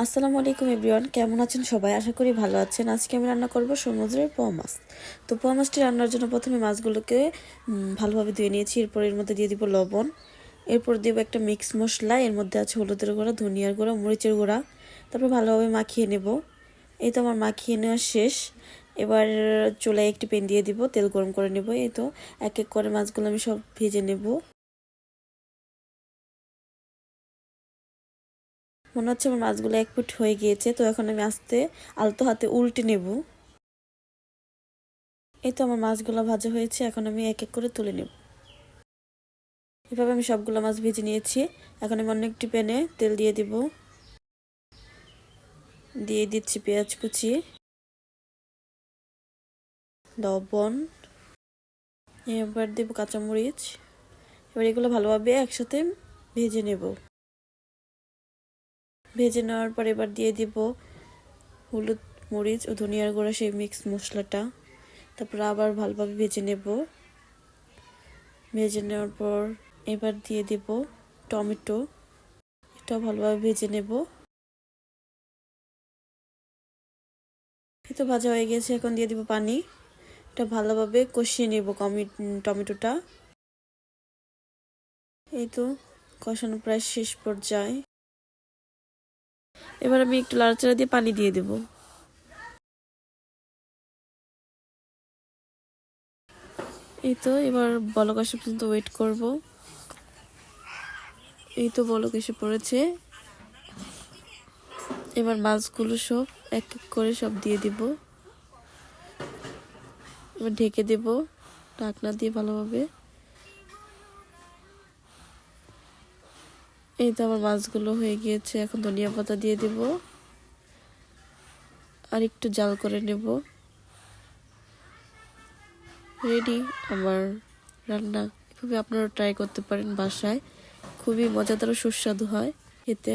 আসসালামু আলাইকুম এভরিওয়ান, কেমন আছেন সবাই? আশা করি ভালো আছেন। আজকে আমি রান্না করব সমুদ্রের পোয়া মাছ। তো পোয়া মাছটি রান্নার জন্য প্রথমে মাছগুলোকে ভালোভাবে ধুয়ে নিয়েছি। এরপর এর মধ্যে দিয়ে দিব লবণ, এরপর দেব একটা মিক্স মশলা, এর মধ্যে আছে হলুদের গুঁড়া, ধনিয়ার গুঁড়া, মরিচের গুঁড়া। তারপর ভালোভাবে মাখিয়ে নেব। এই তো আমার মাখিয়ে নেওয়া শেষ। এবার চুলায় একটি প্যান দিয়ে দিব, তেল গরম করে নেব। এই তো এক এক করে মাছগুলো আমি সব ভেজে নেব। মনে হচ্ছে আমার মাছগুলো এক ফুট হয়ে গিয়েছে। তো এখন আমি আস্তে আলতো হাতে উল্টে নেব। এই তো আমার মাছগুলো ভাজা হয়েছে, এখন আমি এক এক করে তুলে নেব। এভাবে আমি সবগুলো মাছ ভেজে নিয়েছি। এখন আমি অন্য একটি প্যানে তেল দিয়ে দিব, দিয়ে দিচ্ছি পেঁয়াজ কুচি, লবণ, এবার দেব কাঁচামরিচ। এবার এগুলো ভালোভাবে একসাথে ভেজে নেব। ভেজে নেওয়ার পর এবার দিয়ে দিব হলুদ, মরিচ ও ধনিয়ার গুঁড়া, সেই মিক্স মশলাটা। তারপর আবার ভালোভাবে ভেজে নেব। ভেজে নেওয়ার পর এবার দিয়ে দেব টমেটো, এটাও ভালোভাবে ভেজে নেব। এই তো ভাজা হয়ে গেছে, এখন দিয়ে দিব পানি। এটা ভালোভাবে কষিয়ে নেব টমেটোটা। এই তো কষানো প্রায় শেষ পর্যায়ে। এবার আমি একটু নাড়াচাড়া দিয়ে পানি দিয়ে দেব। এই তো এবার বলক আসা পর্যন্ত ওয়েট করব। এই তো বলক এসে পড়েছে। এবার মাছগুলো সব এক এক করে সব দিয়ে দিব। এবার ঢেকে দেব ঢাকনা দিয়ে ভালোভাবে। এই তো আমার মাছগুলো হয়ে গিয়েছে, এখন ধনিয়া পাতা দিয়ে দেব আর একটু জাল করে নেব। রেডি আমার রান্না। এভাবে আপনারা ট্রাই করতে পারেন বাসায়, খুবই মজাদার ও সুস্বাদু হয় খেতে।